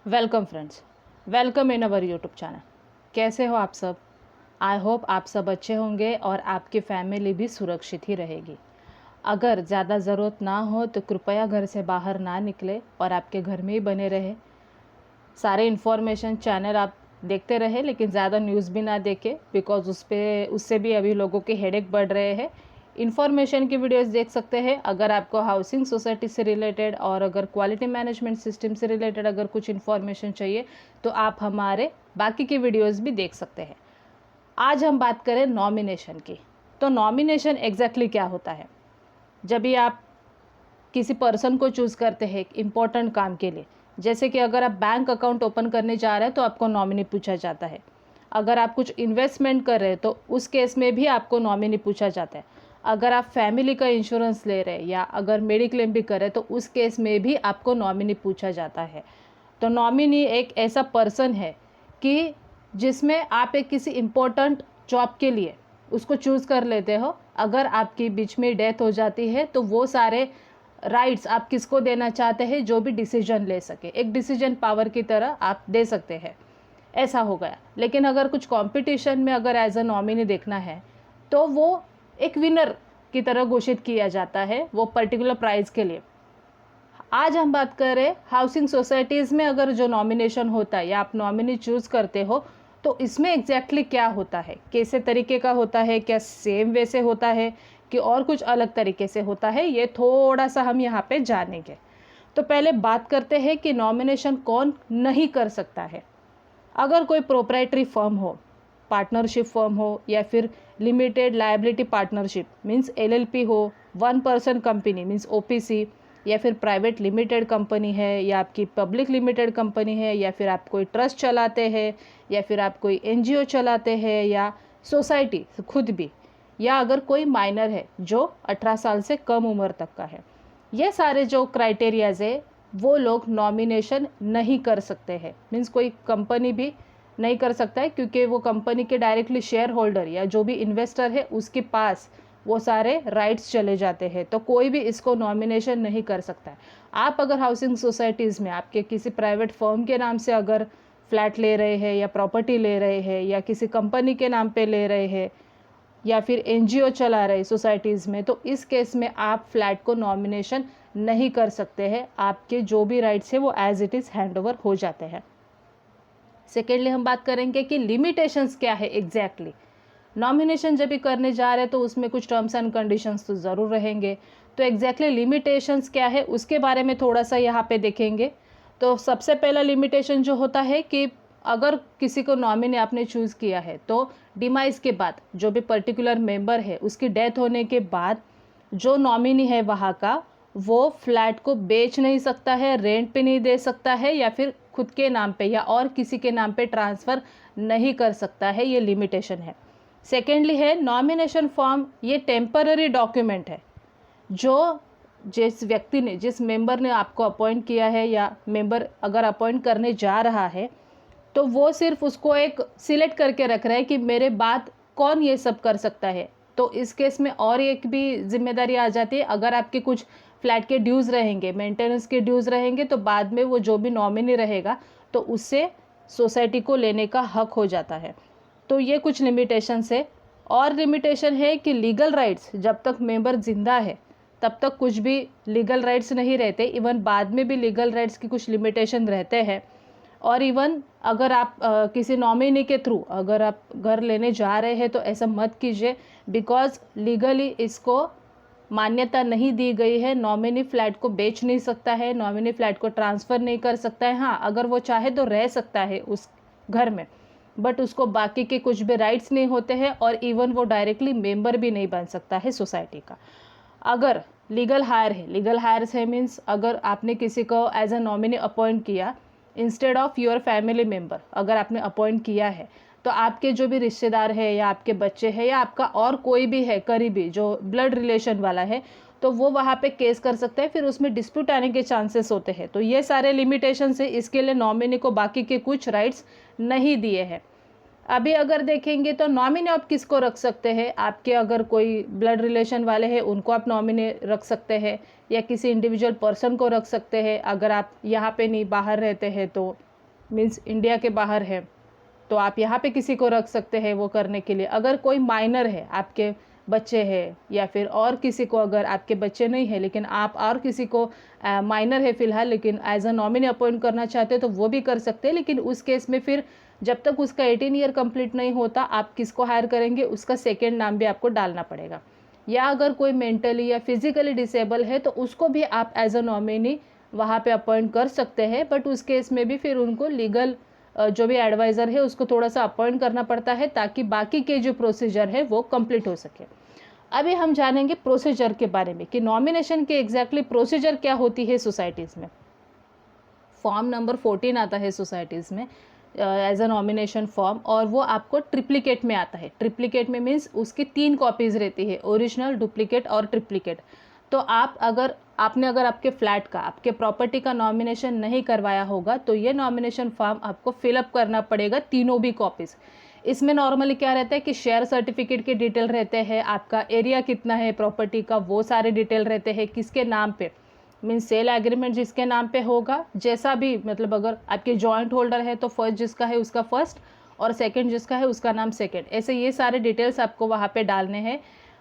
Welcome friends, welcome in our YouTube channel. कैसे हो आप सब? आई होप आप सब अच्छे होंगे और आपकी फैमिली भी सुरक्षित ही रहेगी। अगर ज़्यादा ज़रूरत ना हो तो कृपया घर से बाहर ना निकले और आपके घर में ही बने रहे। सारे इन्फॉर्मेशन चैनल आप देखते रहे, लेकिन ज़्यादा न्यूज़ भी ना देखें, बिकॉज उससे भी अभी लोगों के हेडेक बढ़ रहे हैं। इन्फॉर्मेशन की वीडियोस देख सकते हैं। अगर आपको हाउसिंग सोसाइटी से रिलेटेड और अगर क्वालिटी मैनेजमेंट सिस्टम से रिलेटेड अगर कुछ इन्फॉर्मेशन चाहिए तो आप हमारे बाकी की वीडियोस भी देख सकते हैं। आज हम बात करें नॉमिनेशन की। तो नॉमिनेशन एग्जैक्टली क्या होता है? जब भी आप किसी पर्सन को चूज़ करते हैं एक इम्पॉर्टेंट काम के लिए, जैसे कि अगर आप बैंक अकाउंट ओपन करने जा रहे हैं तो आपको नॉमिनी पूछा जाता है। अगर आप कुछ इन्वेस्टमेंट कर रहे हैं तो उस केस में भी आपको नॉमिनी पूछा जाता है। अगर आप फैमिली का इंश्योरेंस ले रहे हैं या अगर मेडिक्लेम भी कर रहे हैं तो उस केस में भी आपको नॉमिनी पूछा जाता है। तो नॉमिनी एक ऐसा पर्सन है कि जिसमें आप एक किसी इम्पोर्टेंट जॉब के लिए उसको चूज़ कर लेते हो। अगर आपकी बीच में डेथ हो जाती है तो वो सारे राइट्स आप किसको देना चाहते हैं जो भी डिसीजन ले सके, एक डिसीजन पावर की तरह आप दे सकते हैं। ऐसा हो गया। लेकिन अगर कुछ कंपटीशन में अगर एज अ नॉमिनी देखना है तो वो एक विनर की तरह घोषित किया जाता है वो पर्टिकुलर प्राइज़ के लिए। आज हम बात करें हाउसिंग सोसाइटीज़ में अगर जो नॉमिनेशन होता है या आप नॉमिनी चूज़ करते हो तो इसमें एग्जैक्टली क्या होता है, कैसे तरीके का होता है, क्या सेम वे से होता है कि और कुछ अलग तरीके से होता है, ये थोड़ा सा हम यहाँ पे जानेंगे। तो पहले बात करते हैं कि नॉमिनेशन कौन नहीं कर सकता है। अगर कोई प्रोप्राइटरी फर्म हो, पार्टनरशिप फर्म हो या फिर limited liability partnership means LLP हो, one person company means OPC, या फिर प्राइवेट लिमिटेड कंपनी है या आपकी पब्लिक लिमिटेड कंपनी है या फिर आप कोई ट्रस्ट चलाते हैं या फिर आप कोई एनजीओ चलाते हैं या सोसाइटी खुद भी, या अगर कोई माइनर है जो 18 साल से कम उम्र तक का है, ये सारे जो क्राइटेरियाज है वो लोग नॉमिनेशन नहीं कर सकते हैं। मीन्स कोई कंपनी भी नहीं कर सकता है क्योंकि वो कंपनी के डायरेक्टली शेयर होल्डर या जो भी इन्वेस्टर है उसके पास वो सारे राइट्स चले जाते हैं, तो कोई भी इसको नॉमिनेशन नहीं कर सकता है। आप अगर हाउसिंग सोसाइटीज़ में आपके किसी प्राइवेट फर्म के नाम से अगर फ्लैट ले रहे हैं या प्रॉपर्टी ले रहे हैं या किसी कंपनी के नाम पे ले रहे हैं या फिर एनजीओ चला रहे सोसाइटीज़ में, तो इस केस में आप फ्लैट को नॉमिनेशन नहीं कर सकते हैं। आपके जो भी राइट्स है वो as it is hand over हो जाते हैं। सेकेंडली हम बात करेंगे कि लिमिटेशंस क्या है एग्जैक्टली। नॉमिनेशन जब भी करने जा रहे हैं तो उसमें कुछ टर्म्स एंड कंडीशंस तो ज़रूर रहेंगे। तो एग्जैक्टली लिमिटेशंस क्या है उसके बारे में थोड़ा सा यहाँ पे देखेंगे। तो सबसे पहला लिमिटेशन जो होता है कि अगर किसी को नॉमिनी आपने चूज़ किया है तो डिमाइस के बाद जो भी पर्टिकुलर मेंबर है उसकी डेथ होने के बाद जो नॉमिनी है वहाँ का वो फ्लैट को बेच नहीं सकता है, रेंट पे नहीं दे सकता है या फिर खुद के नाम पे या और किसी के नाम पे ट्रांसफ़र नहीं कर सकता है। ये लिमिटेशन है। सेकेंडली है नॉमिनेशन फॉर्म। ये टेम्पररी डॉक्यूमेंट है जो जिस व्यक्ति ने जिस मेंबर ने आपको अपॉइंट किया है या मेंबर अगर अपॉइंट करने जा रहा है तो वो सिर्फ उसको एक सिलेक्ट करके रख रहा है कि मेरे बाद कौन ये सब कर सकता है। तो इस केस में और एक भी जिम्मेदारी आ जाती है। अगर आपके कुछ फ्लैट के ड्यूज़ रहेंगे, मेंटेनेंस के ड्यूज़ रहेंगे, तो बाद में वो जो भी नॉमिनी रहेगा तो उससे सोसाइटी को लेने का हक हो जाता है। तो ये कुछ लिमिटेशंस है। और लिमिटेशन है कि लीगल राइट्स जब तक मेंबर जिंदा है तब तक कुछ भी लीगल राइट्स नहीं रहते। इवन बाद में भी लीगल राइट्स की कुछ लिमिटेशन रहते हैं। और इवन अगर आप किसी नॉमिनी के थ्रू अगर आप घर लेने जा रहे हैं तो ऐसा मत कीजिए, बिकॉज लीगली इसको मान्यता नहीं दी गई है। नॉमिनी फ्लैट को बेच नहीं सकता है, नॉमिनी फ्लैट को ट्रांसफ़र नहीं कर सकता है। हाँ, अगर वो चाहे तो रह सकता है उस घर में, बट उसको बाकी के कुछ भी राइट्स नहीं होते हैं और इवन वो डायरेक्टली मेंबर भी नहीं बन सकता है सोसाइटी का। अगर लीगल हायर है, लीगल हायर्स है मीन्स अगर आपने किसी को एज अ नॉमिनी अपॉइंट किया instead of your family member, अगर आपने अपॉइंट किया है तो आपके जो भी रिश्तेदार है या आपके बच्चे हैं या आपका और कोई भी है करीबी जो ब्लड रिलेशन वाला है, तो वो वहाँ पे केस कर सकते हैं, फिर उसमें डिस्प्यूट आने के चांसेस होते हैं। तो ये सारे लिमिटेशन है, इसके लिए नॉमिनी को बाकी के कुछ राइट्स नहीं दिए हैं। अभी अगर देखेंगे तो नॉमिनी आप किसको रख सकते हैं, आपके अगर कोई ब्लड रिलेशन वाले हैं उनको आप नॉमिनी रख सकते हैं या किसी इंडिविजुअल पर्सन को रख सकते हैं। अगर आप यहाँ पे नहीं बाहर रहते हैं तो मीन्स इंडिया के बाहर है तो आप यहाँ पे किसी को रख सकते हैं वो करने के लिए। अगर कोई माइनर है, आपके बच्चे हैं या फिर और किसी को, अगर आपके बच्चे नहीं है लेकिन आप और किसी को माइनर है फ़िलहाल लेकिन एज अ नॉमिनी अपॉइंट करना चाहते हो तो वो भी कर सकते हैं। लेकिन उस केस में फिर जब तक उसका 18 ईयर कंप्लीट नहीं होता आप किसको हायर करेंगे, उसका सेकेंड नाम भी आपको डालना पड़ेगा। या अगर कोई मेंटली या फिजिकली डिसेबल है तो उसको भी आप एज अ नॉमिनी वहाँ पे अपॉइंट कर सकते हैं, बट उस केस में भी फिर उनको लीगल जो भी एडवाइज़र है उसको थोड़ा सा अपॉइंट करना पड़ता है ताकि बाकी के जो प्रोसीजर है वो कंप्लीट हो सके। अभी हम जानेंगे प्रोसीजर के बारे में कि नॉमिनेशन के एग्जैक्टली प्रोसीजर क्या होती है सोसाइटीज़ में। फॉर्म नंबर 14 आता है सोसाइटीज़ में एज अ नॉमिनेशन फॉर्म, और वो आपको ट्रिप्लिकेट में आता है। ट्रिप्लिकेट में मीन्स उसकी 3 कॉपीज़ रहती है, ओरिजिनल, डुप्लीकेट और ट्रिप्लिकेट। तो आपने अगर आपके फ्लैट का, आपके प्रॉपर्टी का नॉमिनेशन नहीं करवाया होगा तो ये नॉमिनेशन फॉर्म आपको फिलअप करना पड़ेगा, तीनों भी कॉपीज़। इसमें नॉर्मली क्या रहता है कि शेयर सर्टिफिकेट के डिटेल रहते हैं, आपका एरिया कितना है प्रॉपर्टी का वो सारे डिटेल रहते हैं, किसके नाम पे मीन्स सेल एग्रीमेंट जिसके नाम पे होगा, जैसा भी मतलब अगर आपके जॉइंट होल्डर है तो फर्स्ट जिसका है उसका फर्स्ट और सेकंड जिसका है उसका नाम सेकंड, ऐसे ये सारे डिटेल्स आपको वहाँ पे डालने हैं।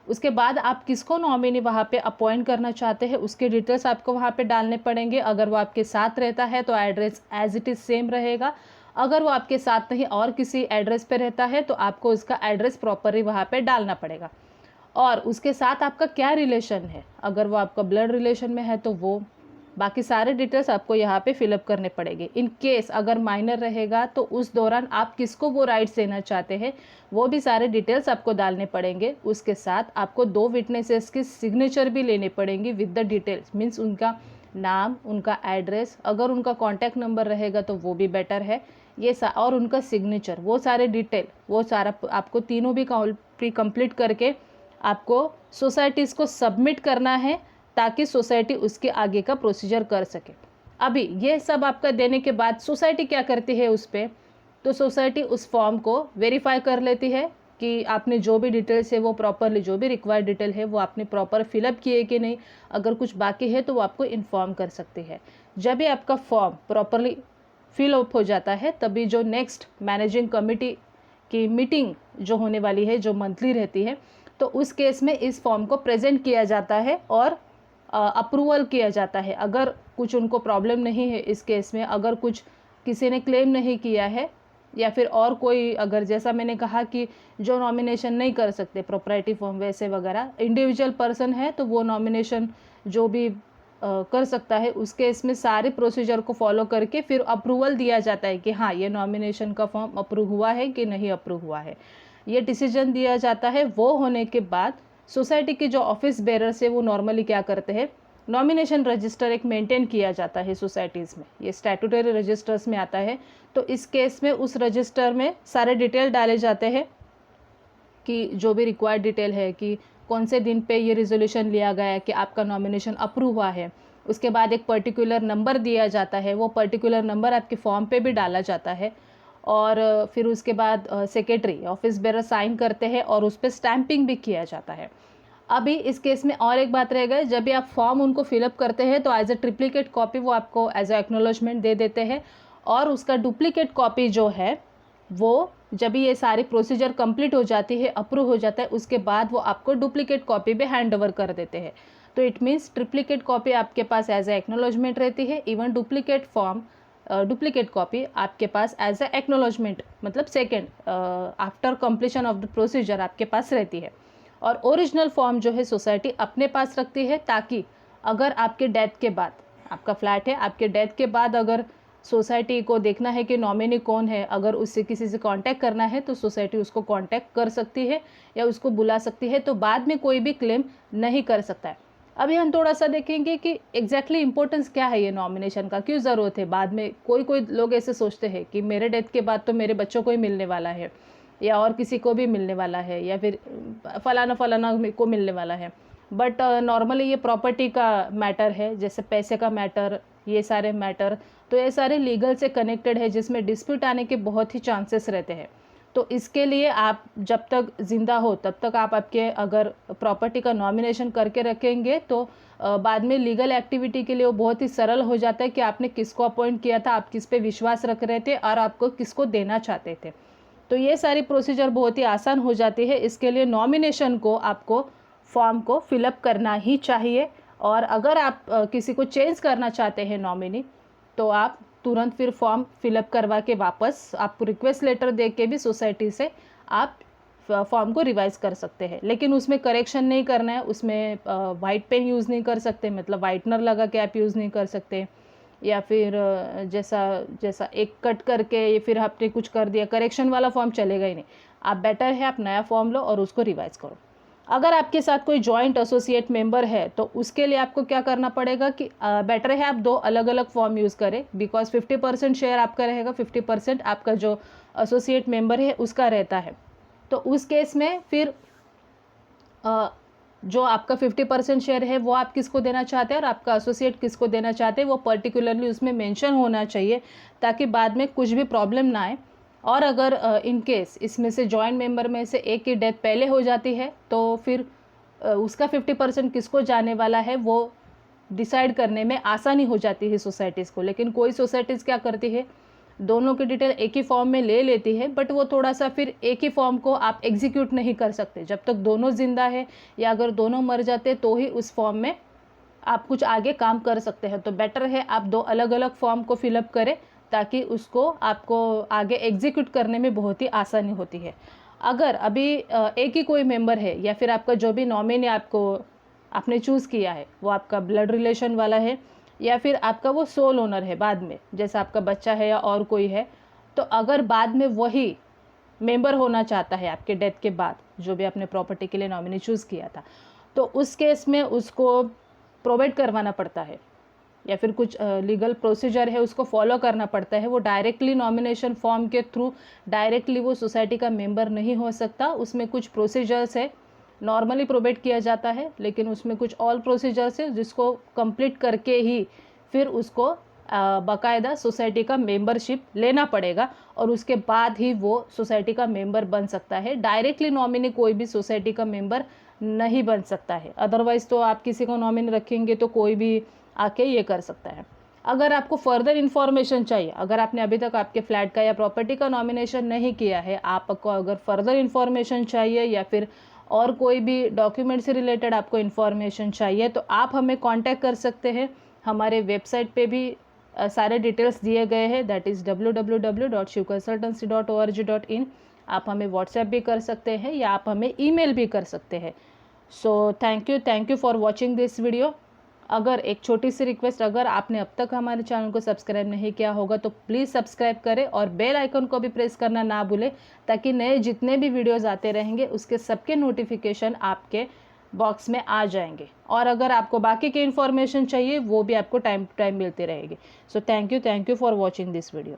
उसके बाद आप किसको नॉमिनी वहाँ पे अपॉइंट करना चाहते हैं उसके डिटेल्स आपको वहाँ पे डालने पड़ेंगे। अगर वो आपके साथ रहता है तो address as it is same रहेगा, अगर वो आपके साथ नहीं और किसी एड्रेस पे रहता है तो आपको उसका एड्रेस प्रॉपरली वहाँ पे डालना पड़ेगा। और उसके साथ आपका क्या रिलेशन है, अगर वो आपका ब्लड रिलेशन में है तो वो बाकी सारे डिटेल्स आपको यहाँ पे फिलअप करने पड़ेंगे। इन केस अगर माइनर रहेगा तो उस दौरान आप किसको वो राइट्स देना चाहते हैं वो भी सारे डिटेल्स आपको डालने पड़ेंगे। उसके साथ आपको 2 विटनेसेस की सिग्नेचर भी लेने पड़ेंगी विद द डिटेल्स, मीन्स उनका नाम, उनका एड्रेस, अगर उनका कॉन्टैक्ट नंबर रहेगा तो वो भी बेटर है, ये और उनका सिग्नेचर, वो सारे डिटेल, वो सारा आपको तीनों भी कंप्लीट करके आपको सोसाइटीज़ को सबमिट करना है ताकि सोसाइटी उसके आगे का प्रोसीजर कर सके। अभी ये सब आपका देने के बाद सोसाइटी क्या करती है उस पर, तो सोसाइटी उस फॉर्म को वेरीफाई कर लेती है कि आपने जो भी डिटेल्स है वो प्रॉपरली, जो भी रिक्वायर्ड डिटेल है वो आपने प्रॉपर फिलअप किए कि नहीं, अगर कुछ बाकी है तो वो आपको इन्फॉर्म कर सकती है। जब भी आपका फॉर्म प्रॉपरली फिलअप हो जाता है तभी जो नेक्स्ट मैनेजिंग कमेटी की मीटिंग जो होने वाली है, जो मंथली रहती है, तो उस केस में इस फॉर्म को प्रेजेंट किया जाता है और अप्रूवल किया जाता है। अगर कुछ उनको प्रॉब्लम नहीं है इस केस में, अगर कुछ किसी ने क्लेम नहीं किया है या फिर और कोई, अगर जैसा मैंने कहा कि जो नॉमिनेशन नहीं कर सकते प्रॉपर्टी फॉर्म वैसे वगैरह, इंडिविजुअल पर्सन है तो वो नॉमिनेशन जो भी कर सकता है, उस केस में सारे प्रोसीजर को फॉलो करके फिर अप्रूवल दिया जाता है कि हाँ ये नॉमिनेशन का फॉर्म अप्रूव हुआ है कि नहीं अप्रूव हुआ है, ये डिसीजन दिया जाता है। वो होने के बाद सोसाइटी के जो ऑफिस बेरर्स है वो नॉर्मली क्या करते हैं, नॉमिनेशन रजिस्टर एक मेंटेन किया जाता है सोसाइटीज़ में, ये स्टैट्यूटरी रजिस्टर्स में आता है। तो इस केस में उस रजिस्टर में सारे डिटेल डाले जाते हैं कि जो भी रिक्वायर्ड डिटेल है कि कौन से दिन पे ये रिजोल्यूशन लिया गया है कि आपका नॉमिनेशन अप्रूव हुआ है। उसके बाद एक पर्टिकुलर नंबर दिया जाता है, वो पर्टिकुलर नंबर आपके फॉर्म पे भी डाला जाता है और फिर उसके बाद सेक्रेटरी ऑफिस बेरर साइन करते हैं और उस पर स्टैंपिंग भी किया जाता है। अभी इस केस में और एक बात रह गई, जब भी आप फॉर्म उनको फिलअप करते हैं तो एज अ ट्रिप्लिकेट कॉपी वो आपको एज अ एक्नॉलेजमेंट दे देते हैं, और उसका डुप्लीकेट कॉपी जो है वो जब भी ये सारी प्रोसीजर कंप्लीट हो जाती है, अप्रूव हो जाता है, उसके बाद वो आपको डुप्लीकेट कॉपी भी हैंड ओवर कर देते हैं। तो इट मीन्स ट्रिप्लिकेट कॉपी आपके पास एज ए एक्नॉलेजमेंट रहती है, इवन डुप्लीकेट कॉपी आपके पास एज ए एक्नॉलेजमेंट मतलब second after completion of the procedure आपके पास रहती है। और ओरिजिनल फॉर्म जो है सोसाइटी अपने पास रखती है ताकि अगर आपके डेथ के बाद, आपका फ्लैट है, आपके डेथ के बाद अगर सोसाइटी को देखना है कि नॉमिनी कौन है, अगर उससे किसी से कांटेक्ट करना है तो सोसाइटी उसको कांटेक्ट कर सकती है या उसको बुला सकती है, तो बाद में कोई भी क्लेम नहीं कर सकता है। अभी हम थोड़ा सा देखेंगे कि एग्जैक्टली इंपॉर्टेंस क्या है ये नॉमिनेशन का, क्यों ज़रूरत है। बाद में कोई लोग ऐसे सोचते हैं कि मेरे डेथ के बाद तो मेरे बच्चों को ही मिलने वाला है या और किसी को भी मिलने वाला है या फिर फलाना को मिलने वाला है, बट नॉर्मली ये प्रॉपर्टी का मैटर है, जैसे पैसे का मैटर, ये सारे मैटर, तो ये सारे लीगल से कनेक्टेड है जिसमें डिस्प्यूट आने के बहुत ही चांसेस रहते हैं। तो इसके लिए आप जब तक ज़िंदा हो तब तक आप आपके अगर प्रॉपर्टी का नॉमिनेशन करके रखेंगे तो बाद में लीगल एक्टिविटी के लिए वो बहुत ही सरल हो जाता है कि आपने किसको अपॉइंट किया था, आप किस पे विश्वास रख रहे थे और आपको किसको देना चाहते थे। तो ये सारी प्रोसीजर बहुत ही आसान हो जाती है। इसके लिए नॉमिनेशन को आपको फॉर्म को फिलअप करना ही चाहिए। और अगर आप किसी को चेंज करना चाहते हैं नॉमिनी, तो आप तुरंत फिर फॉर्म फिलअप करवा के वापस आप रिक्वेस्ट लेटर दे के भी सोसाइटी से आप फॉर्म को रिवाइज़ कर सकते हैं। लेकिन उसमें करेक्शन नहीं करना है, उसमें वाइट पेन यूज़ नहीं कर सकते, मतलब वाइटनर लगा के आप यूज़ नहीं कर सकते, या फिर जैसा एक कट करके या फिर आपने कुछ कर दिया, करेक्शन वाला फॉर्म चलेगा ही नहीं। आप बेटर है आप नया फॉर्म लो और उसको रिवाइज़ करो। अगर आपके साथ कोई जॉइंट एसोसिएट मेंबर है तो उसके लिए आपको क्या करना पड़ेगा कि बेटर है आप 2 अलग-अलग फॉर्म यूज़ करें, बिकॉज़ 50% शेयर आपका रहेगा, 50% आपका जो एसोसिएट मेंबर है उसका रहता है। तो उस केस में फिर जो आपका 50% शेयर है वो आप किसको देना चाहते हैं और आपका एसोसिएट किसको देना चाहते हैं वो पर्टिकुलरली उसमें मेंशन होना चाहिए, ताकि बाद में कुछ भी प्रॉब्लम ना आए। और अगर इन केस इसमें से जॉइंट मेंबर में से एक की डेथ पहले हो जाती है तो फिर उसका 50% किसको जाने वाला है वो डिसाइड करने में आसानी हो जाती है सोसाइटीज़ को। लेकिन कोई सोसाइटीज़ क्या करती है, दोनों की डिटेल एक ही फॉर्म में ले लेती है, बट वो थोड़ा सा फिर एक ही फॉर्म को आप एग्जीक्यूट नहीं कर सकते जब तक दोनों ज़िंदा है, या अगर दोनों मर जाते तो ही उस फॉर्म में आप कुछ आगे काम कर सकते हैं। तो बेटर है आप 2 अलग-अलग फॉर्म को फिलअप करें, ताकि उसको आपको आगे एग्जीक्यूट करने में बहुत ही आसानी होती है। अगर अभी एक ही कोई मेंबर है या फिर आपका जो भी नॉमिनी आपने चूज़ किया है वो आपका ब्लड रिलेशन वाला है, या फिर आपका वो सोल ओनर है बाद में, जैसा आपका बच्चा है या और कोई है, तो अगर बाद में वही मेंबर होना चाहता है आपके डेथ के बाद, जो भी आपने प्रॉपर्टी के लिए नॉमिनी चूज़ किया था, तो उस केस में उसको प्रोवाइड करवाना पड़ता है, या फिर कुछ लीगल प्रोसीजर है उसको फॉलो करना पड़ता है। वो डायरेक्टली नॉमिनेशन फॉर्म के थ्रू डायरेक्टली वो सोसाइटी का मेंबर नहीं हो सकता, उसमें कुछ प्रोसीजर्स है। नॉर्मली प्रोवाइड किया जाता है, लेकिन उसमें कुछ ऑल प्रोसीजर्स है जिसको कंप्लीट करके ही फिर उसको बाकायदा सोसाइटी का मेंबरशिप लेना पड़ेगा, और उसके बाद ही वो सोसाइटी का मेंबर बन सकता है। डायरेक्टली नॉमिनी कोई भी सोसाइटी का मेंबर नहीं बन सकता है, अदरवाइज़ तो आप किसी को नॉमिनी रखेंगे तो कोई भी आके ये कर सकता है। अगर आपको फर्दर इन्फॉर्मेशन चाहिए, अगर आपने अभी तक आपके फ्लैट का या प्रॉपर्टी का नॉमिनेशन नहीं किया है, आपको अगर फर्दर इन्फॉर्मेशन चाहिए या फिर और कोई भी डॉक्यूमेंट से रिलेटेड आपको इन्फॉर्मेशन चाहिए, तो आप हमें कांटेक्ट कर सकते हैं। हमारे वेबसाइट पे भी सारे डिटेल्स दिए गए हैं, दैट इज़ www.shivconsultancy.org.in। आप हमें व्हाट्सएप भी कर सकते हैं या आप हमें ईमेल भी कर सकते हैं। So thank you for watching this video. अगर एक छोटी सी रिक्वेस्ट, अगर आपने अब तक हमारे चैनल को सब्सक्राइब नहीं किया होगा तो प्लीज़ सब्सक्राइब करें और बेल आइकन को भी प्रेस करना ना भूलें, ताकि नए जितने भी वीडियोज़ आते रहेंगे उसके सबके नोटिफिकेशन आपके बॉक्स में आ जाएंगे। और अगर आपको बाकी की इन्फॉर्मेशन चाहिए वो भी आपको टाइम टू टाइम मिलती रहेगी। So thank you for watching this video.